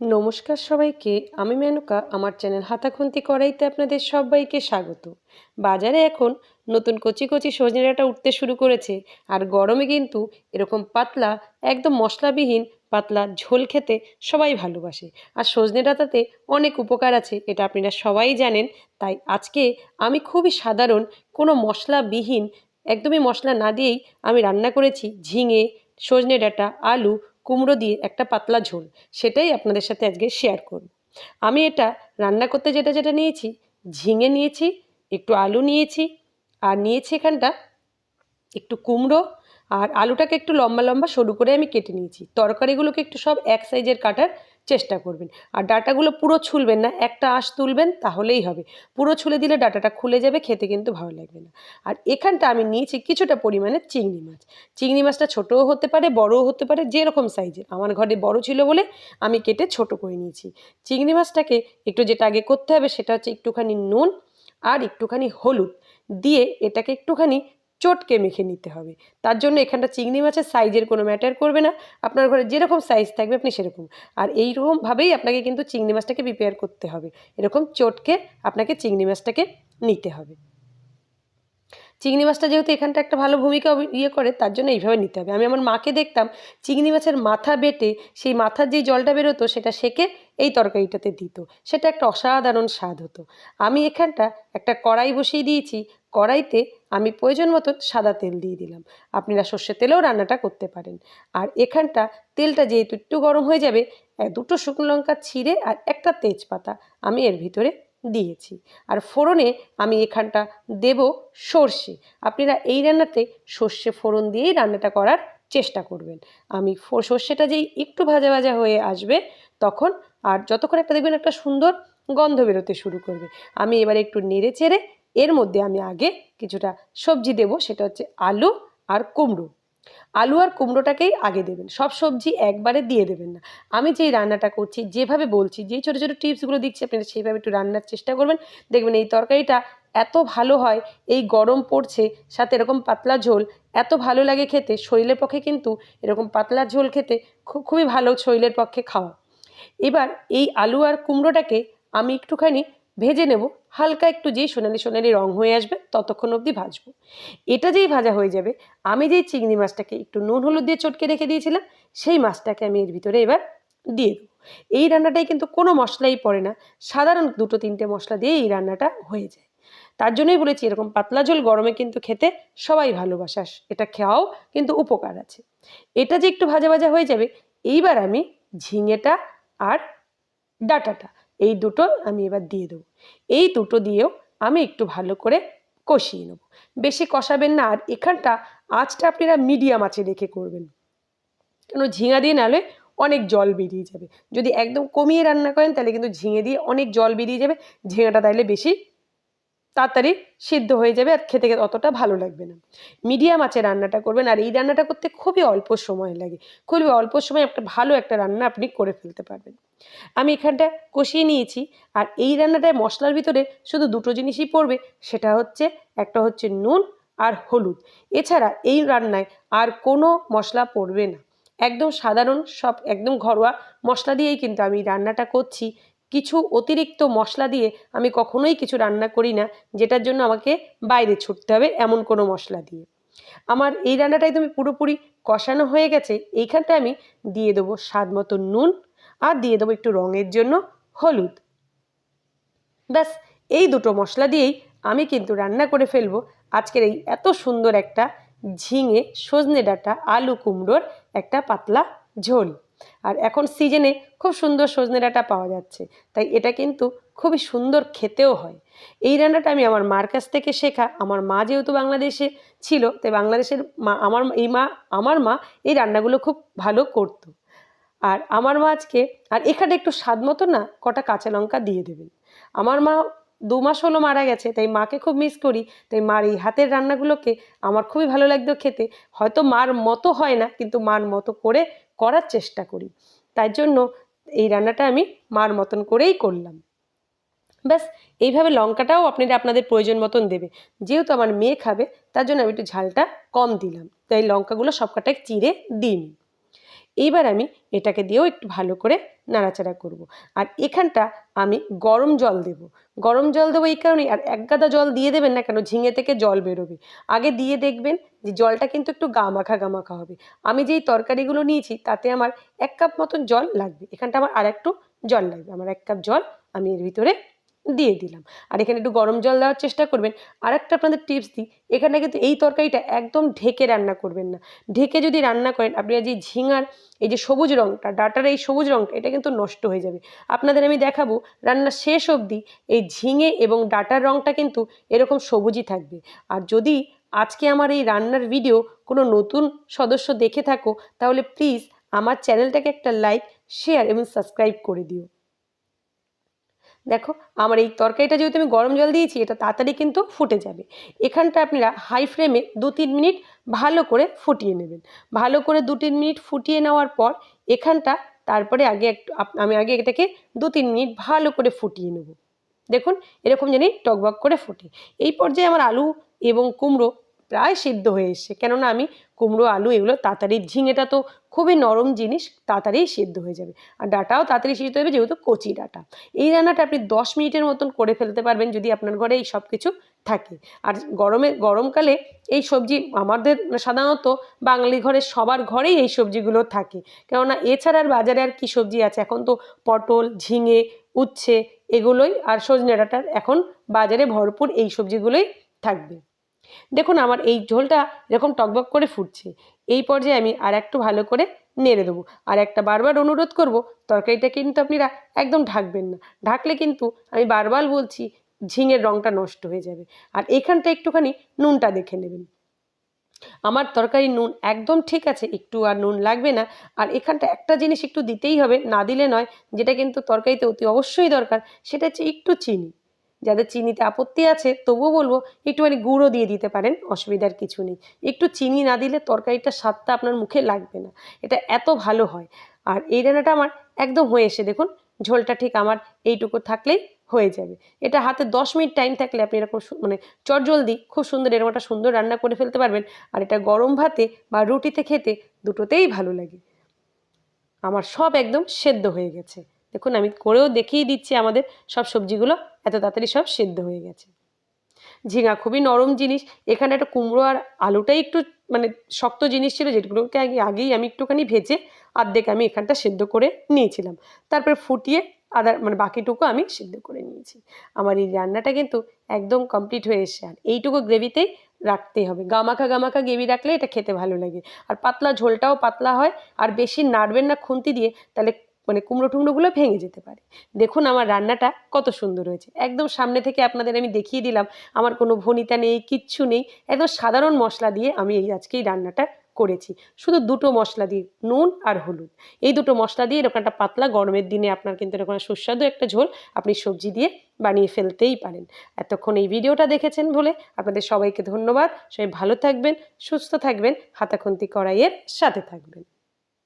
নমস্কার সবাইকে। আমি মেনকা। আমার চ্যানেল হাতাখুন্তি কড়াইতে আপনাদের সবাইকে স্বাগত। বাজারে এখন নতুন কচি কচি সজনে ডাঁটা উঠতে শুরু করেছে। আর গরমে কিন্তু এরকম পাতলা, একদম মশলাবিহীন পাতলা ঝোল খেতে সবাই ভালোবাসে। আর সজনে ডাঁটাতে অনেক উপকার আছে, এটা আপনারা সবাই জানেন। তাই আজকে আমি খুবই সাধারণ, কোনো মশলাবিহীন, একদমই মশলা না দিয়েই আমি রান্না করেছি ঝিঙে, সজনে ডাঁটা, আলু, কুমড়ো দিয়ে একটা পাতলা ঝোল। সেটাই আপনাদের সাথে আজকে শেয়ার করব। আমি এটা রান্না করতে যেটা যেটা নিয়েছি, ঝিঙে নিয়েছি, একটু আলু নিয়েছি, আর নিয়েছি এখানটা একটু কুমড়ো, আর আলুটাকে একটু লম্বা লম্বা সরু করে আমি কেটে নিয়েছি। তরকারিগুলোকে একটু সব এক সাইজের কাটার চেষ্টা করবেন। আর ডাঁটাগুলো পুরো ছুলবেন না, একটা আঁশ তুলবেন তাহলেই হবে। পুরো ছুলে দিলে ডাঁটাটা খুলে যাবে, খেতে কিন্তু ভালো লাগবে না। আর এখানটা আমি নিয়েছি কিছুটা পরিমাণে চিংড়ি মাছ। চিংড়ি মাছটা ছোটও হতে পারে, বড়ও হতে পারে, যেরকম সাইজের। আমার ঘরে বড় ছিল বলে আমি কেটে ছোট করে নিয়েছি। চিংড়ি মাছটাকে একটু, যেটা আগে করতে হবে সেটা হচ্ছে একটুখানি নুন আর একটুখানি হলুদ দিয়ে এটাকে একটুখানি চটকে মেখে নিতে হবে। তার জন্য এখানটা চিংড়ি মাছের সাইজের কোনো ম্যাটার করবে না, আপনার ঘরে যেরকম সাইজ থাকবে আপনি সেরকম। আর এইরকমভাবেই আপনাকে কিন্তু চিংড়ি মাছটাকে প্রিপেয়ার করতে হবে। এরকম চটকে আপনাকে চিংড়ি মাছটাকে নিতে হবে। চিংড়ি মাছটা যেহেতু এখানটা একটা ভালো ভূমিকা করে, তার জন্য এইভাবে নিতে হবে। আমি আমার মাকে দেখতাম চিংড়ি মাছের মাথা বেটে সেই মাথার যেই জলটা বেরোতো সেটা সেকে এই তরকারিটাতে দিত। সেটা একটা অসাধারণ স্বাদ হতো। আমি এখানটা একটা কড়াই বসিয়ে দিয়েছি। কড়াইতে আমি প্রয়োজন মতো সাদা তেল দিয়ে দিলাম। আপনারা সর্ষের তেলেও রান্নাটা করতে পারেন। আর এখানটা তেলটা যেহেতু একটু গরম হয়ে যাবে, দুটো শুকনো লঙ্কা ছিঁড়ে আর একটা তেজপাতা আমি এর ভিতরে দিয়েছি। আর ফোড়নে আমি এখানটা দেব সর্ষে। আপনারা এই রান্নাতে সর্ষে ফোড়ন দিয়েই রান্নাটা করার চেষ্টা করবেন। আমি সর্ষেটা যেই একটু ভাজা ভাজা হয়ে আসবে তখন, আর যতক্ষণ একটা দেখবেন একটা সুন্দর গন্ধ বেরোতে শুরু করবে, আমি এবারে একটু নেড়ে চেড়ে এর মধ্যে আমি আগে কিছুটা সবজি দেব। সেটা হচ্ছে আলু আর কুমড়ো। আলু আর কুমড়োটাকেই আগে দেবেন, সব সবজি একবারে দিয়ে দেবেন না। আমি যেই রান্নাটা করছি, যেভাবে বলছি, যেই ছোটো ছোটো টিপসগুলো দিচ্ছি, আপনারা সেইভাবে একটু রান্নার চেষ্টা করবেন। দেখবেন এই তরকারিটা এত ভালো হয়। এই গরম পড়ছে, সাথে এরকম পাতলা ঝোল এত ভালো লাগে খেতে। শরীরের পক্ষে কিন্তু এরকম পাতলা ঝোল খেতে খুবই ভালো, শরীরের পক্ষে খাওয়া। এবার এই আলু আর কুমড়োটাকে আমি একটুখানি ভেজে নেব, হালকা একটু যেই সোনালি সোনালি রং হয়ে আসবে ততক্ষণ অবধি ভাজবো। এটা যেই ভাজা হয়ে যাবে, আমি যেই চিংড়ি মাছটাকে একটু নুন হলুদ দিয়ে চটকে রেখে দিয়েছিলাম সেই মাছটাকে আমি এর ভিতরে এবার দিয়ে দেবো। এই রান্নাটাই কিন্তু কোনো মশলাই পড়ে না, সাধারণ দুটো তিনটে মশলা দিয়ে এই রান্নাটা হয়ে যায়। তার জন্যই বলেছি এরকম পাতলা ঝোল গরমে কিন্তু খেতে সবাই ভালোবাসে, এটা খাওয়াও কিন্তু উপকার আছে। এটা যে একটু ভাজা ভাজা হয়ে যাবে, এইবার আমি ঝিঙেটা আর ডাঁটাটা এই দুটো আমি এবার দিয়ে দেবো। এই দুটো দিয়েও আমি একটু ভালো করে কষিয়ে নেব। বেশি কষাবেন না। আর এখানটা আঁচটা আপনারা মিডিয়াম আঁচে রেখে করবেন, কেন ঝিঙা দিয়ে নাহলে অনেক জল বেরিয়ে যাবে। যদি একদম কমিয়ে রান্না করেন তাহলে কিন্তু ঝিঙে দিয়ে অনেক জল বেরিয়ে যাবে, ঝিঙাটা তাইলে বেশি তাড়াতাড়ি সিদ্ধ হয়ে যাবে আর খেতে অতটা ভালো লাগবে না। মিডিয়াম আঁচে রান্নাটা করবেন। আর এই রান্নাটা করতে খুবই অল্প সময় লাগে, খুবই অল্প সময় একটা ভালো একটা রান্না আপনি করে ফেলতে পারবেন। আমি এখানটা কষিয়ে নিয়েছি। আর এই রান্নাটায় মশলার ভিতরে শুধু দুটো জিনিসই পড়বে, সেটা হচ্ছে একটা হচ্ছে নুন আর হলুদ। এছাড়া এই রান্নায় আর কোনো মশলা পড়বে না, একদম সাধারণ সব একদম ঘরোয়া মশলা দিয়েই কিন্তু আমি রান্নাটা করছি। কিছু অতিরিক্ত মশলা দিয়ে আমি কখনোই কিছু রান্না করি না যেটার জন্য আমাকে বাইরে ছুটতে হবে, এমন কোনো মশলা দিয়ে। আমার এই রান্নাটাই তুমি পুরোপুরি কষানো হয়ে গেছে। এইখানটা আমি দিয়ে দেবো স্বাদ মতো নুন আর দিয়ে দেবো একটু রঙের জন্য হলুদ। ব্যাস, এই দুটো মশলা দিয়েই আমি কিন্তু রান্না করে ফেলবো আজকের এই এত সুন্দর একটা ঝিঙে সজনে ডাঁটা আলু কুমড়োর একটা পাতলা ঝোল। আর এখন সিজনে খুব সুন্দর সজনে ডাঁটা পাওয়া যাচ্ছে, তাই এটা কিন্তু খুবই সুন্দর খেতেও হয়। এই রান্নাটা আমি আমার মার কাছ থেকে শেখা। আমার মা যেহেতু বাংলাদেশে ছিল, তাই বাংলাদেশের মা আমার মা এই রান্নাগুলো খুব ভালো করতো। আর আমার মা আজকে, আর এখানে একটু স্বাদ মতো না কটা কাঁচা লঙ্কা দিয়ে দেবেন। আমার মা 2 মাস হলো মারা গেছে, তাই মাকে খুব মিস করি। তাই মার এই হাতের রান্নাগুলোকে আমার খুবই ভালো লাগতো খেতে। হয়তো মার মতো হয় না, কিন্তু মার মতো করে করার চেষ্টা করি। তাই জন্য এই রান্নাটা আমি মার মতন করেই করলাম। ব্যাস, এইভাবে লঙ্কাটাও আপনারা আপনাদের প্রয়োজন মতন দেবে। যেহেতু আমার মেয়ে খাবে তার জন্য আমি একটু ঝালটা কম দিলাম, তাই লঙ্কাগুলো সবকটাই চিড়ে দিইনি। এইবার আমি এটাকে দিয়েও একটু ভালো করে নাড়াচাড়া করব। আর এখানটা আমি গরম জল দেব। গরম জল দেবো এই কারণেই, আর এক গাদা জল দিয়ে দেবেন না কেন, ঝিঙে থেকে জল বেরোবে। আগে দিয়ে দেখবেন যে জলটা কিন্তু একটু গামাখা গামাখা হবে। আমি যেই তরকারিগুলো নিয়েছি তাতে আমার 1 কাপ মতন জল লাগবে। এখানটা আমার আর একটু জল লাগবে। আমার 1 কাপ জল আমি এর ভিতরে দিয়ে দিলাম। আর এখানে একটু গরম জল দেওয়ার চেষ্টা করবেন। আর একটা আপনাদের টিপস দিই, এখানে কিন্তু এই তরকারিটা একদম ঢেকে রান্না করবেন না। ঢেকে যদি রান্না করেন আপনারা যে ঝিঙার এই যে সবুজ রঙটা, ডাঁটার এই সবুজ রঙটা, এটা কিন্তু নষ্ট হয়ে যাবে। আপনাদের আমি দেখাবো রান্না শেষ অবধি এই ঝিঙে এবং ডাঁটার রঙটা কিন্তু এরকম সবুজই থাকবে। আর যদি আজকে আমার এই রান্নার ভিডিও কোনো নতুন সদস্য দেখে থাকো তাহলে প্লিজ আমার চ্যানেলটাকে একটা লাইক, শেয়ার এবং সাবস্ক্রাইব করে দিও। দেখো আমার এই তরকারিটা যেহেতু আমি গরম জল দিয়েছি, এটা তাড়াতাড়ি কিন্তু ফুটে যাবে। এখানটা আপনারা হাই ফ্লেমে 2-3 মিনিট ভালো করে ফুটিয়ে নেবেন। ভালো করে 2-3 মিনিট ফুটিয়ে নেওয়ার পর এখানটা তারপরে আমি আগে এটাকে 2-3 মিনিট ভালো করে ফুটিয়ে নেব। দেখুন এরকম জানি টকবক করে ফোটে। এই পর্যায়ে আমার আলু এবং কুমড়ো প্রায় সিদ্ধ হয়ে এসছে, কেননা আমি কুমড়ো আলু এগুলো তাড়াতাড়ি, ঝিঙেটা তো খুবই নরম জিনিস, তাড়াতাড়ি সিদ্ধ হয়ে যাবে। আর ডাঁটাও তাড়াতাড়ি সিদ্ধ হবে যেহেতু কচি ডাঁটা। এই রান্নাটা আপনি 10 মিনিটের মতন করে ফেলতে পারবেন যদি আপনার ঘরে এই সব কিছু থাকে। আর গরমকালে এই সবজি আমাদের সাধারণত বাঙালি ঘরে সবার ঘরেই এই সবজিগুলো থাকে, কেননা এছাড়া আর বাজারে আর কী সবজি আছে। এখন তো পটল, ঝিঙে, উচ্ছে এগুলোই, আর সজনে ডাঁটার এখন বাজারে ভরপুর এই সবজিগুলোই থাকবে। দেখুন আমার এই ঝোলটা এরকম টকবক করে ফুটছে। এই পর্যায়ে আমি আর একটু ভালো করে নেড়ে দেবো। আর একটা বারবার অনুরোধ করব, তরকারিটা কিন্তু আপনারা একদম ঢাকবেন না। ঢাকলে কিন্তু আমি বারবার বলছি ঝিঙের রঙটা নষ্ট হয়ে যাবে। আর এখানটা একটুখানি নুনটা দেখে নেবেন। আমার তরকারির নুন একদম ঠিক আছে, একটু আর নুন লাগবে না। আর এখানটা একটা জিনিস একটু দিতেই হবে, না দিলে নয়, যেটা কিন্তু তরকারিতে অতি অবশ্যই দরকার, সেটা হচ্ছে একটু চিনি। যাদের চিনিতে আপত্তি আছে তবুও বলবো একটুখানি গুঁড়ো দিয়ে দিতে পারেন, অসুবিধার কিছু নেই। একটু চিনি না দিলে তরকারিটার স্বাদটা আপনার মুখে লাগবে না, এটা এত ভালো হয়। আর এই রান্নাটা আমার একদম হয়ে এসে দেখুন ঝোলটা ঠিক আমার এইটুকু থাকলেই হয়ে যাবে। এটা হাতে 10 মিনিট টাইম থাকলে আপনি এরকম মানে চটজলদি খুব সুন্দর এরকম একটা সুন্দর রান্না করে ফেলতে পারবেন। আর এটা গরম ভাতে বা রুটিতে খেতে দুটোতেই ভালো লাগে। আমার সব একদম সেদ্ধ হয়ে গেছে। দেখুন আমি করেও দেখিয়ে দিচ্ছি, আমাদের সব সবজিগুলো এত তাড়াতাড়ি সব সেদ্ধ হয়ে গেছে। ঝিঙা খুবই নরম জিনিস। এখানে একটা কুমড়ো আর আলুটাই একটু মানে শক্ত জিনিস ছিল, যেগুলোকে আগেই আমি একটুখানি ভেজে অর্ধেক আমি এখানটা সেদ্ধ করে নিয়েছিলাম। তারপরে ফুটিয়ে মানে বাকিটুকু আমি সেদ্ধ করে নিয়েছি। আমার এই রান্নাটা কিন্তু একদম কমপ্লিট হয়ে এসছে। আর এইটুকু গ্রেভিতেই রাখতেই হবে। গামাখা গামাখা গ্রেভি রাখলে এটা খেতে ভালো লাগে। আর পাতলা ঝোলটাও পাতলা হয়। আর বেশি নাড়বেন না খুন্তি দিয়ে, তাহলে মানে কুমড়ো টুমড়োগুলো ভেঙে যেতে পারে। দেখুন আমার রান্নাটা কত সুন্দর হয়েছে। একদম সামনে থেকে আপনাদের আমি দেখিয়ে দিলাম। আমার কোনো ভনিতা নেই, কিচ্ছু নেই। একদম সাধারণ মশলা দিয়ে আমি আজকে এই রান্নাটা করেছি। শুধু 2টো মশলা দিয়ে, নুন আর হলুদ। এই 2টো মশলা দিয়ে এরকম একটা পাতলা, গরমের দিনে আপনার কিন্তু এরকম সুস্বাদু একটা ঝোল আপনি সবজি দিয়ে বানিয়ে ফেলতেই পারেন। এতক্ষণ এই ভিডিওটা দেখেছেন বলে আপনাদের সবাইকে ধন্যবাদ। সবাই ভালো থাকবেন, সুস্থ থাকবেন, হাতাখুন্তি কড়াইয়ের সাথে থাকবেন।